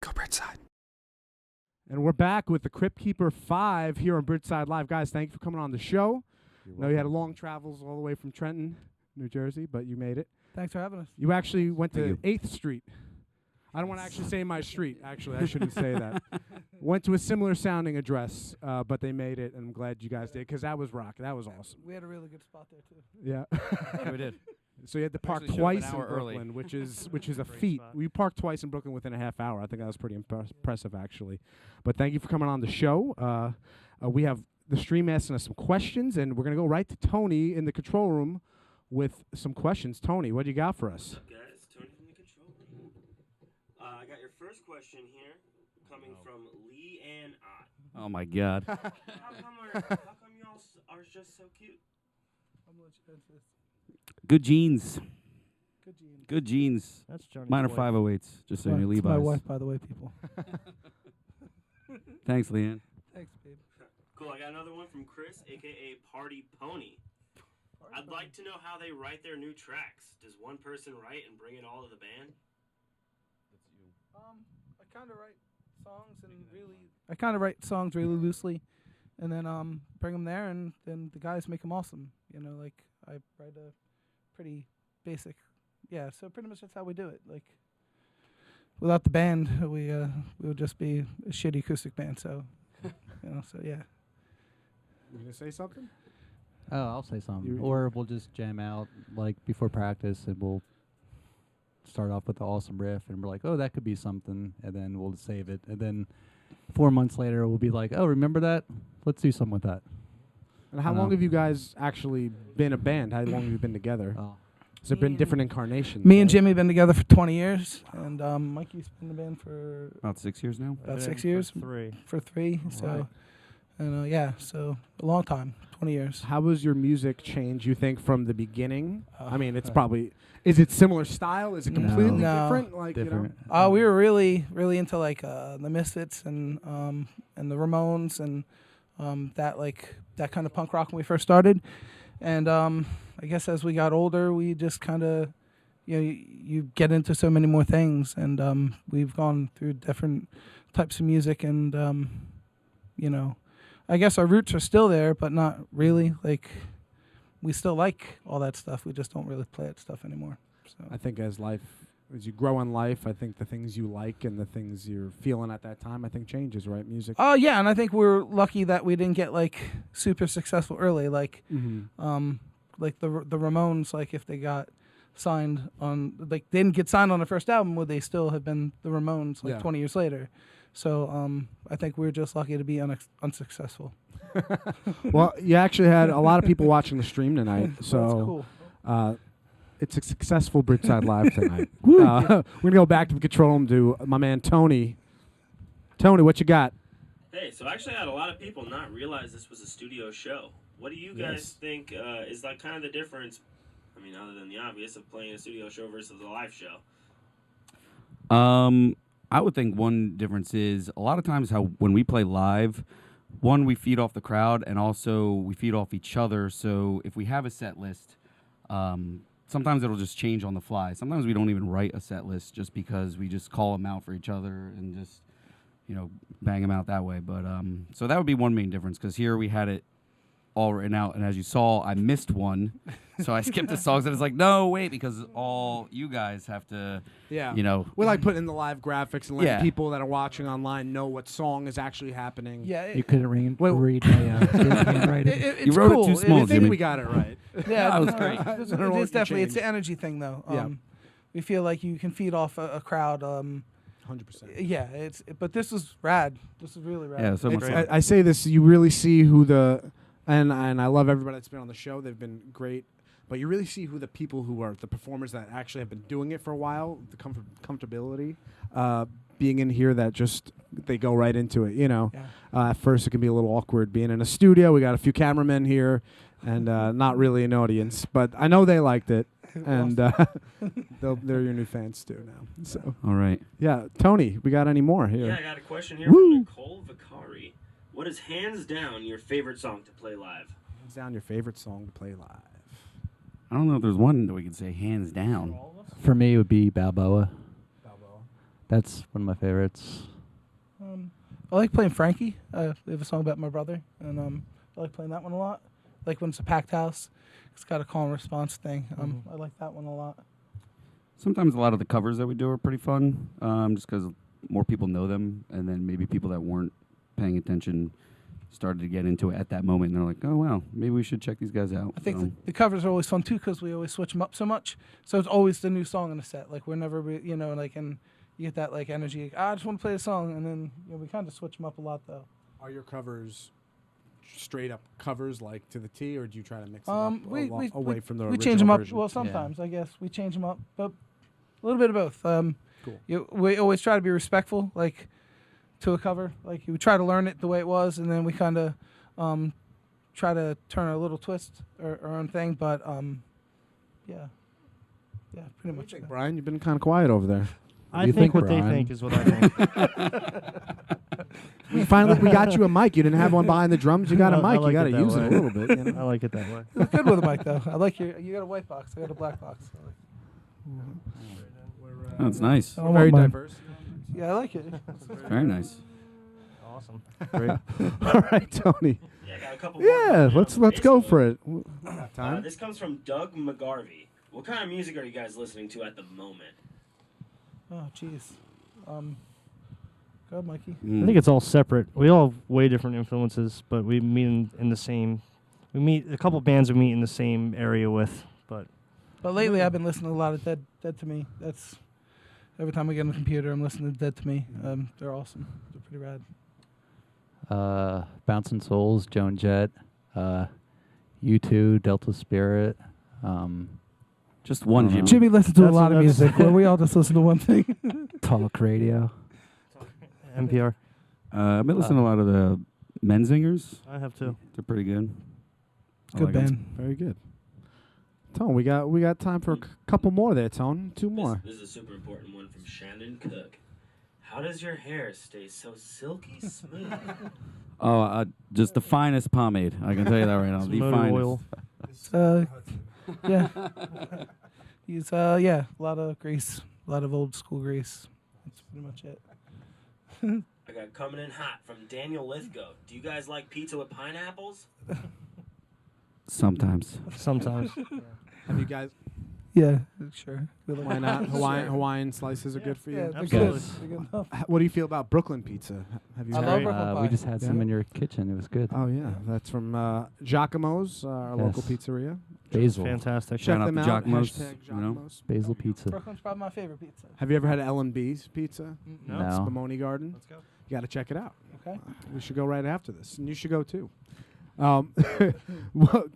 Go Bridgeside. And we're back with the Cryptkeeper Five here on Bridgeside Live. Guys, thank you for coming on the show. I know you had long travels all the way from Trenton, New Jersey, but you made it. Thanks for having us. You actually went to 8th Street. I don't want to actually say my street. Actually, I shouldn't say that. Went to a similar sounding address, but they made it, and I'm glad you guys did, because that was rock. That was awesome. We had a really good spot there, too. Yeah. Yeah, we did. So you had to park actually showed up twice an in hour early. Brooklyn, which is a feat. spot. We parked twice in Brooklyn within a half hour. I think that was pretty impressive, actually. But thank you for coming on the show. We have the stream asking us some questions, and we're going to go right to Tony in the control room with some questions. Tony, what do you got for us? What's up, guys? Tony from the control room. I got your first question here, coming from Lee and Ott. Oh my God. How come y'all are just so cute? I'm gonna let you answer this. Good genes. Good genes. Good genes. That's Johnny's Mine are wife. 508s. Just so you know, It's my Levi's. wife, by the way, people. Thanks, Leanne. Thanks, babe. Cool. I got another one from Chris, aka Party Pony. I'd like to know how they write their new tracks. Does one person write and bring it all to the band? I kind of write songs really loosely, and then bring them there, and then the guys make them awesome. You know, like I write a pretty basic, yeah. So pretty much that's how we do it. Like without the band, we would just be a shitty acoustic band. So you know, so yeah. You going to say something? Oh, I'll say something. You- Or we'll just jam out like before practice, and we'll start off with the awesome riff, and we're like, oh, that could be something, and then we'll save it, and then 4 months later we'll be like, oh, remember that? Let's do something with that. And how I long know. have you guys actually been a band? How long have you been together? Oh. Has there been different incarnations? Me and right? Jimmy been together for 20 years, and Mikey's been in the band for About 6 years now. about 6 years. Three. For 3. Right. So, and yeah, so a long time, 20 years. How was your music change, you think, from the beginning? I mean, it's Uh, probably... Is it similar style? Is it No. completely No. different? Like, Different. We were really into like the Misfits and the Ramones and that kind of punk rock when we first started. And I guess as we got older, we just kind of, you get into so many more things, and we've gone through different types of music, and I guess our roots are still there, but not really. Like we still like all that stuff. We just don't really play that stuff anymore. So. I think as you grow in life, I think the things you like and the things you're feeling at that time, I think changes, right? Music. Oh yeah, and I think we're lucky that we didn't get like super successful early. Like, like the Ramones, like if they got signed on, like they didn't get signed on the first album, would they still have been the Ramones like Yeah. 20 years later? So I think we're just lucky to be unsuccessful. Well, you actually had a lot of people watching the stream tonight, so That's cool. it's a successful Bridgeside Live tonight. We're gonna go back to the control room to my man Tony. Tony, what you got? Hey, so I actually had a lot of people not realize this was a studio show. What do you guys Yes. think is like kind of the difference? I mean, other than the obvious of playing a studio show versus a live show. I would think one difference is a lot of times how when we play live, one, we feed off the crowd, and also we feed off each other. So if we have a set list, sometimes it'll just change on the fly. Sometimes we don't even write a set list just because we just call them out for each other and just, bang them out that way. But so that would be one main difference, because here we had it all written out, and as you saw, I missed one, so I skipped the songs, and it's like, no, wait, because all you guys have to, Yeah. we We like putting in the live graphics and letting Yeah. people that are watching online know what song is actually happening. Yeah, You couldn't read Wait, my handwriting. it's You wrote it cool. too small, I think Jimmy. we got it right. Yeah, That was no, great. It's, I don't know what it's you definitely it's the changed. energy thing though. Yeah. We feel like you can feed off a crowd. 100%. Yeah, but this is rad. This is really rad. Yeah, so much It's- fun. I say this, you really see who and I love everybody that's been on the show. They've been great. But you really see who the people who are the performers that actually have been doing it for a while, the comfortability, being in here that just, they go right into it, Yeah. At first it can be a little awkward being in a studio. We got a few cameramen here and not really an audience. But I know they liked it. And they're your new fans too now. So, All right. yeah. Tony, we got any more here? Yeah, I got a question here Woo! from Nicole Vicari. What is hands down your favorite song to play live? Hands down your favorite song to play live. I don't know if there's one that we can say hands down. For me, it would be Balboa. That's one of my favorites. I like playing Frankie. We have a song about my brother, and I like playing that one a lot. Like when it's a packed house, it's got a call and response thing. I like that one a lot. Sometimes a lot of the covers that we do are pretty fun, just because more people know them, and then maybe people that weren't paying attention started to get into it at that moment, and they're like, oh, wow, maybe we should check these guys out. I think the covers are always fun, too, because we always switch them up so much. So it's always the new song in the set. Like, we're never, and you get that, like, energy. I just want to play a song, and then we kind of switch them up a lot, though. Are your covers straight up covers, like, to the T, or do you try to mix them up away from the original we change them up. version? Well, sometimes, I guess. We change them up, but a little bit of both. Cool. We always try to be respectful, like, to a cover. Like, you try to learn it the way it was, and then we kind of try to turn a little twist or our own thing, but, yeah, pretty much. Brian, you've been kind of quiet over there. I think what they think is what I think. Finally, we got you a mic. You didn't have one behind the drums. You got a No, I mic. like You got to it that use it a way. little bit. You know? I like it that way. You look good with a mic, though. I like you got a white box. I got a black box. That's nice. I don't Very want mine. diverse. Yeah, I like it. Very nice. Awesome. Great. All right, Tony. Yeah, I got a couple more Yeah, questions. let's go Basically, for it. Got time? This comes from Doug McGarvey. What kind of music are you guys listening to at the moment? Oh, jeez. Go ahead, Mikey. I think it's all separate. We all have way different influences, but we meet in the same. We meet a couple bands we meet in the same area with, but Lately, I've been listening to a lot of Dead to Me. That's every time I get on the computer, I'm listening to Dead to Me. They're awesome. They're pretty rad. Bouncing Souls, Joan Jett, U2, Delta Spirit. Just one, Jimmy. Jimmy listens to a That's- lot of that's- music. Where we all just listen to one thing. Talk radio. NPR. I've been listening to a lot of the Menzingers. I have too. They're pretty good. I Good like 'em. band. Very good. Tone, we got time for a couple more there, Tone. Two more. This is a super important one from Shannon Cook. How does your hair stay so silky smooth? Oh, just the finest pomade. I can tell you that right now. Some The motor finest. oil. Yeah. He's a lot of grease, a lot of old school grease. That's pretty much it. I got coming in hot from Daniel Lithgow. Do you guys like pizza with pineapples? Sometimes. Sometimes. Have you guys? Yeah, sure. We like- Why not? Sure. Hawaiian slices are good for you. Yeah, they're Absolutely. good. They're good enough. What do you feel about Brooklyn pizza? Have you? I had love it? Brooklyn pie. We just had some Yeah. in your kitchen. It was good. Oh yeah, that's from Giacomo's, our local Yes. pizzeria. Basil. Fantastic. Shout Check out them to out. Giacomo's, Hashtag you know. Giacomo's. Basil pizza. Brooklyn's probably my favorite pizza. Have you ever had L&B's pizza? No. It's No. Spumoni Garden. Let's go. You got to check it out. Okay. We should go right after this, and you should go too. Well,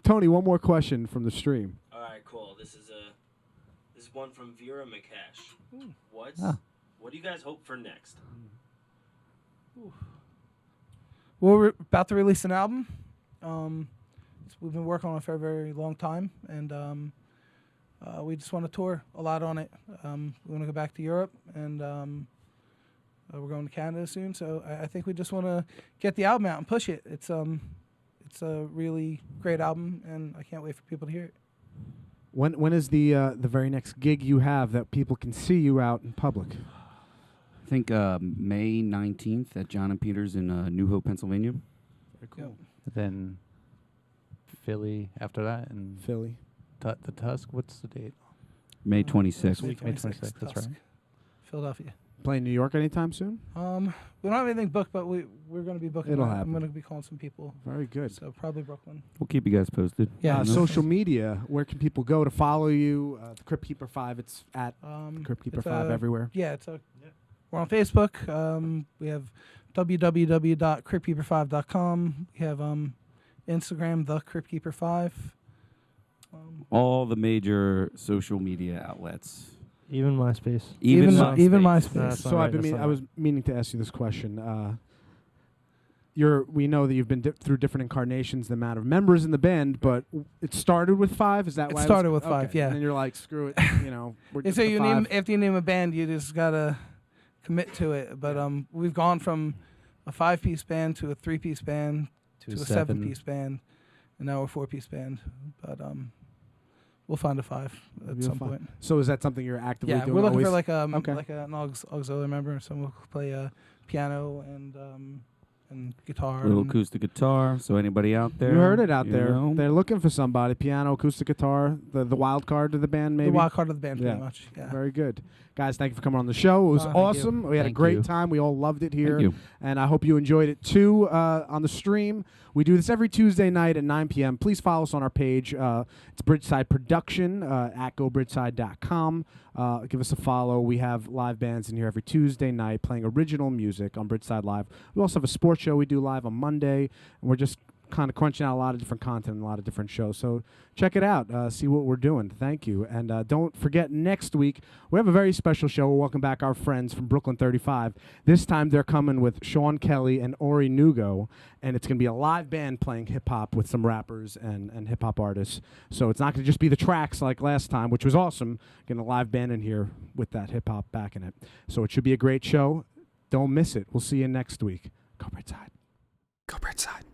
Tony, one more question from the stream. All right, cool. This is one from Vera Mikesh. What do you guys hope for next? Well, we're about to release an album. We've been working on it for a very long time, and we just want to tour a lot on it. We want to go back to Europe, and we're going to Canada soon. So I think we just want to get the album out and push it. It's a really great album, and I can't wait for people to hear it. When is the very next gig you have that people can see you out in public? I think May 19th at John and Peters in New Hope, Pennsylvania. Very cool. Then Philly after that, and Philly. the Tusk. What's the date? May Next 26th. week, May 26th, 26th, that's Tusk, right. Philadelphia. Playing New York anytime soon? We don't have anything booked, but we're going to be booking. It'll that. happen. I'm going to be calling some people. Very good. So probably Brooklyn. We'll keep you guys posted. Yeah. Social media. Where can people go to follow you? The Cryptkeeper 5. It's at Cryptkeeper It's 5 everywhere. Yeah, we're on Facebook. We have www.cryptkeeper5.com. We have Instagram, the Cryptkeeper 5. All the major social media outlets. Even MySpace. Even MySpace. MySpace. That's So not I've right, been that's I not was meaning to ask you this question. We know that you've been through different incarnations, the amount of members in the band, but it started with 5. Is that It why? started with 5, yeah. And then you're like, screw it, we're And just so the you 5. name after you name a band, you just gotta commit to it. But we've gone from a 5-piece band to a 3-piece band to a 7-piece band, and now we're a 4-piece band. But We'll find a 5 at You'll some find- point. So is that something you're actively Yeah, doing? we're looking for always? like Okay. like an auxiliary member. Someone who can play piano and guitar. Little and acoustic guitar. So anybody out there, You heard it out you there. know? They're looking for somebody. Piano, acoustic guitar, the wild card to the band, maybe. the wild card of the band, Yeah. pretty much. Yeah. Very good. Guys, thank you for coming on the show. It was Thank you. awesome. We had a Thank great you. time. We all loved it here. Thank you. And I hope you enjoyed it too on the stream. We do this every Tuesday night at 9 p.m. Please follow us on our page. It's Bridgeside Production at gobridgeside.com. Give us a follow. We have live bands in here every Tuesday night playing original music on Bridgeside Live. We also have a sports show we do live on Monday. And we're just kind of crunching out a lot of different content and a lot of different shows. So check it out. See what we're doing. Thank you. And don't forget, next week, we have a very special show. We're welcoming back our friends from Brooklyn 35. This time they're coming with Sean Kelly and Ori Nugo. And it's going to be a live band playing hip-hop with some rappers and hip-hop artists. So it's not going to just be the tracks like last time, which was awesome. Getting a live band in here with that hip-hop back in it. So it should be a great show. Don't miss it. We'll see you next week. Go Bridgeside. Go Bridgeside.